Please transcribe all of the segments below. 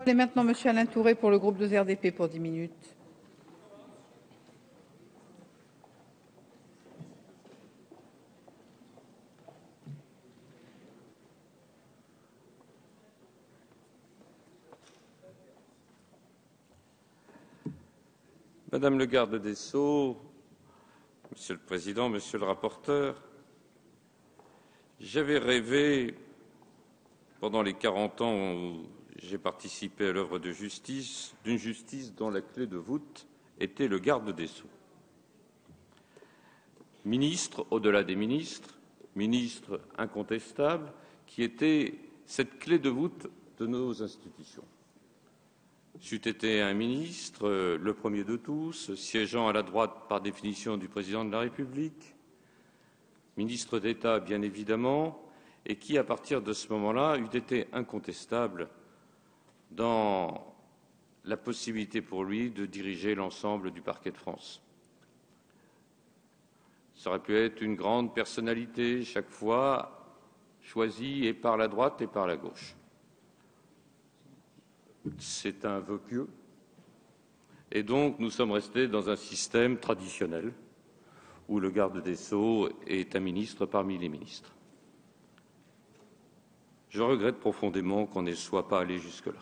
Et maintenant, Monsieur Alain Touré pour le groupe 2 RDP pour 10 minutes. Madame le garde des Sceaux, Monsieur le Président, Monsieur le rapporteur, j'avais rêvé, pendant les 40 ans où j'ai participé à l'œuvre de justice, d'une justice dont la clé de voûte était le garde des Sceaux. Ministre, au-delà des ministres, ministre incontestable, qui était cette clé de voûte de nos institutions. C'eût été un ministre, le premier de tous, siégeant à la droite par définition du président de la République, ministre d'État bien évidemment, et qui, à partir de ce moment-là, eût été incontestable dans la possibilité pour lui de diriger l'ensemble du parquet de France. Ça aurait pu être une grande personnalité, chaque fois choisie et par la droite et par la gauche. C'est un vœu pieux. Et donc, nous sommes restés dans un système traditionnel où le garde des Sceaux est un ministre parmi les ministres. Je regrette profondément qu'on ne soit pas allé jusque-là.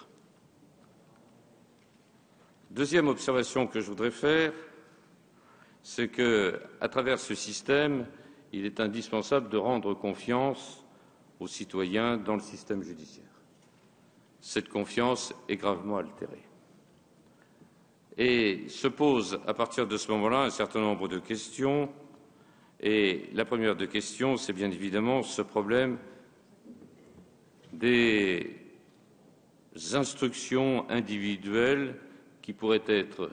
Deuxième observation que je voudrais faire, c'est qu'à travers ce système, il est indispensable de rendre confiance aux citoyens dans le système judiciaire. Cette confiance est gravement altérée. Et se pose à partir de ce moment-là un certain nombre de questions. Et la première de questions, c'est bien évidemment ce problème des instructions individuelles qui pourraient être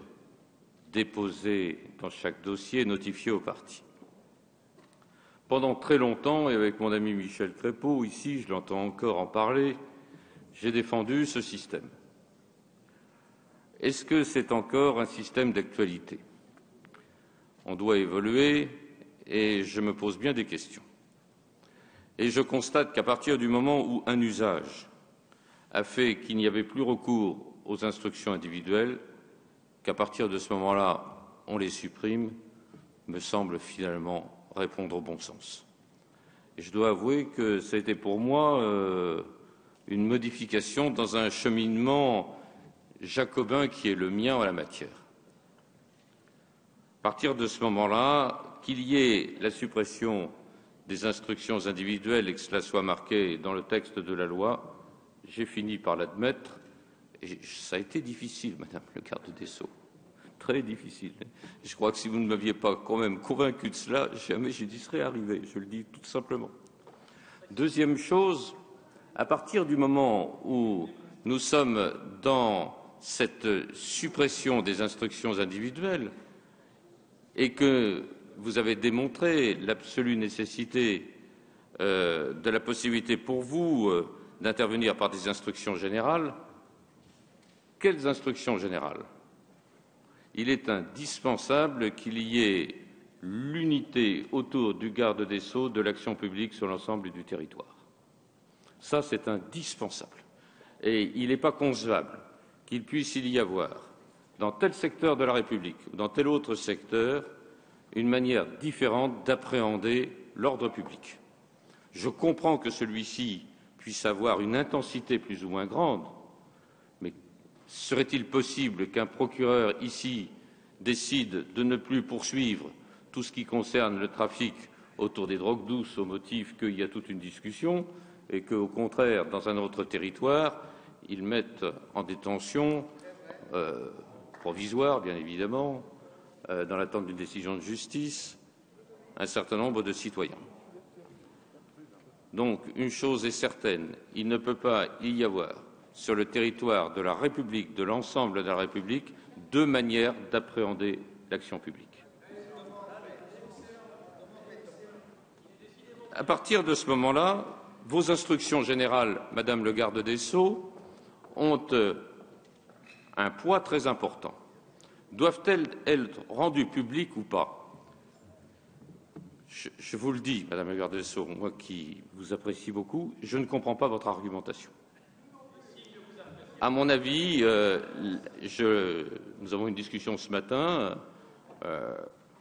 déposées dans chaque dossier et notifiées aux parties. Pendant très longtemps, et avec mon ami Michel Crépeau, ici, je l'entends encore en parler, j'ai défendu ce système. Est-ce que c'est encore un système d'actualité? On doit évoluer et je me pose bien des questions. Et je constate qu'à partir du moment où un usage a fait qu'il n'y avait plus recours aux instructions individuelles, qu'à partir de ce moment-là, on les supprime, me semble finalement répondre au bon sens. Et je dois avouer que ça a été pour moi une modification dans un cheminement jacobin qui est le mien en la matière. À partir de ce moment-là, qu'il y ait la suppression des instructions individuelles et que cela soit marqué dans le texte de la loi, j'ai fini par l'admettre. Et ça a été difficile, Madame le garde des Sceaux, très difficile. Je crois que si vous ne m'aviez pas quand même convaincu de cela, jamais j'y serais arrivé, je le dis tout simplement. Deuxième chose, à partir du moment où nous sommes dans cette suppression des instructions individuelles et que vous avez démontré l'absolue nécessité de la possibilité pour vous d'intervenir par des instructions générales, quelles instructions générales? Il est indispensable qu'il y ait l'unité autour du garde des Sceaux de l'action publique sur l'ensemble du territoire. Ça, c'est indispensable. Et il n'est pas concevable qu'il puisse y avoir, dans tel secteur de la République ou dans tel autre secteur, une manière différente d'appréhender l'ordre public. Je comprends que celui-ci puisse avoir une intensité plus ou moins grande, mais serait-il possible qu'un procureur ici décide de ne plus poursuivre tout ce qui concerne le trafic autour des drogues douces au motif qu'il y a toute une discussion et qu'au contraire, dans un autre territoire, ils mettent en détention provisoire, bien évidemment, dans l'attente d'une décision de justice, un certain nombre de citoyens. Donc, une chose est certaine, il ne peut pas y avoir sur le territoire de la République, de l'ensemble de la République, deux manières d'appréhender l'action publique. À partir de ce moment-là, vos instructions générales, Madame le garde des Sceaux, ont un poids très important. Doivent-elles être rendues publiques ou pas? Je vous le dis, Madame la garde des Sceaux, moi qui vous apprécie beaucoup, je ne comprends pas votre argumentation. À mon avis, nous avons une discussion ce matin.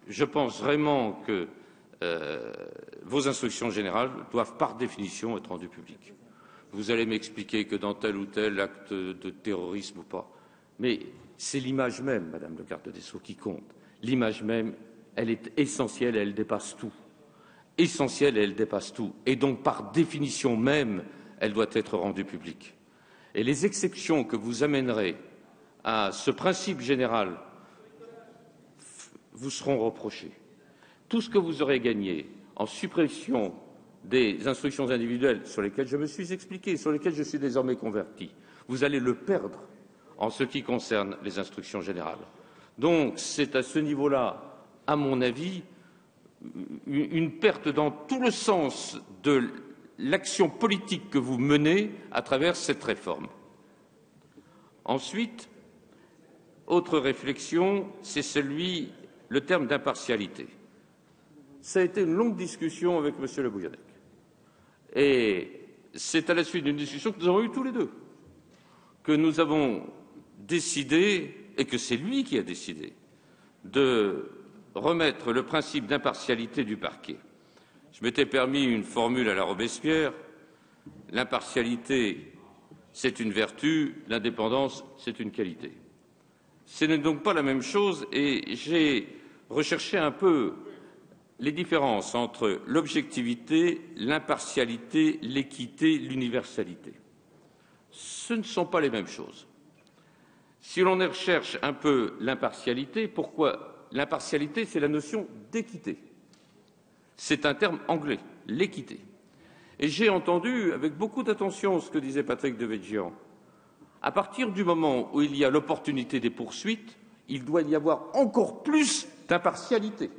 Je pense vraiment que vos instructions générales doivent par définition être rendues publiques. Vous allez m'expliquer que dans tel ou tel acte de terrorisme ou pas. Mais c'est l'image même, Madame le garde des Sceaux, qui compte. L'image même, elle est essentielle, elle dépasse tout. Essentielle et elle dépasse tout. Et donc, par définition même, elle doit être rendue publique. Et les exceptions que vous amènerez à ce principe général vous seront reprochées. Tout ce que vous aurez gagné en suppression des instructions individuelles sur lesquelles je me suis expliqué, sur lesquelles je suis désormais converti, vous allez le perdre en ce qui concerne les instructions générales. Donc, c'est à ce niveau-là, à mon avis, une perte dans tout le sens de l'action politique que vous menez à travers cette réforme. Ensuite, autre réflexion, c'est le terme d'impartialité. Ça a été une longue discussion avec M. Le Bouillonnec. Et c'est à la suite d'une discussion que nous avons eue tous les deux que nous avons décidé, et que c'est lui qui a décidé, de remettre le principe d'impartialité du parquet. Je m'étais permis une formule à la Robespierre. L'impartialité, c'est une vertu, l'indépendance, c'est une qualité. Ce n'est donc pas la même chose et j'ai recherché un peu les différences entre l'objectivité, l'impartialité, l'équité, l'universalité. Ce ne sont pas les mêmes choses. Si l'on recherche un peu l'impartialité, pourquoi? L'impartialité, c'est la notion d'équité. C'est un terme anglais, l'équité. Et j'ai entendu avec beaucoup d'attention ce que disait Patrick Devedjian. À partir du moment où il y a l'opportunité des poursuites, il doit y avoir encore plus d'impartialité.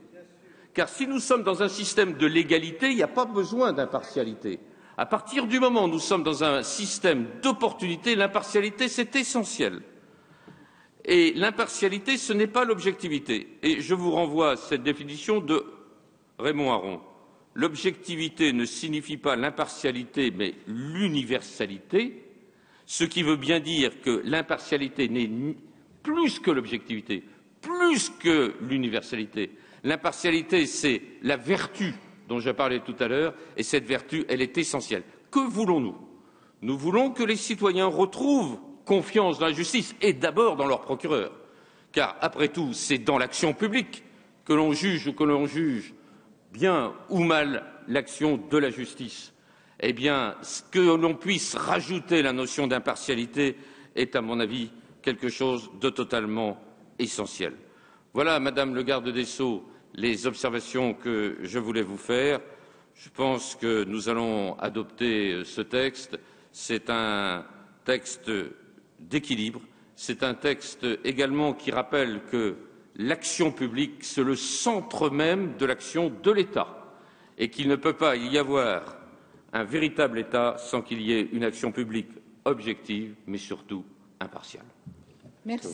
Car si nous sommes dans un système de légalité, il n'y a pas besoin d'impartialité. À partir du moment où nous sommes dans un système d'opportunité, l'impartialité, c'est essentiel. Et l'impartialité, ce n'est pas l'objectivité. Et je vous renvoie à cette définition de Raymond Aron. L'objectivité ne signifie pas l'impartialité, mais l'universalité, ce qui veut bien dire que l'impartialité n'est plus que l'objectivité, plus que l'universalité. L'impartialité, c'est la vertu dont je parlais tout à l'heure, et cette vertu, elle est essentielle. Que voulons-nous? Nous voulons que les citoyens retrouvent confiance dans la justice, et d'abord dans leur procureur. Car, après tout, c'est dans l'action publique que l'on juge ou que l'on juge bien ou mal l'action de la justice. Eh bien, que l'on puisse rajouter la notion d'impartialité est, à mon avis, quelque chose de totalement essentiel. Voilà, Madame le garde des Sceaux, les observations que je voulais vous faire. Je pense que nous allons adopter ce texte. C'est un texte d'équilibre. C'est un texte également qui rappelle que l'action publique, c'est le centre même de l'action de l'État et qu'il ne peut pas y avoir un véritable État sans qu'il y ait une action publique objective, mais surtout impartiale. Merci.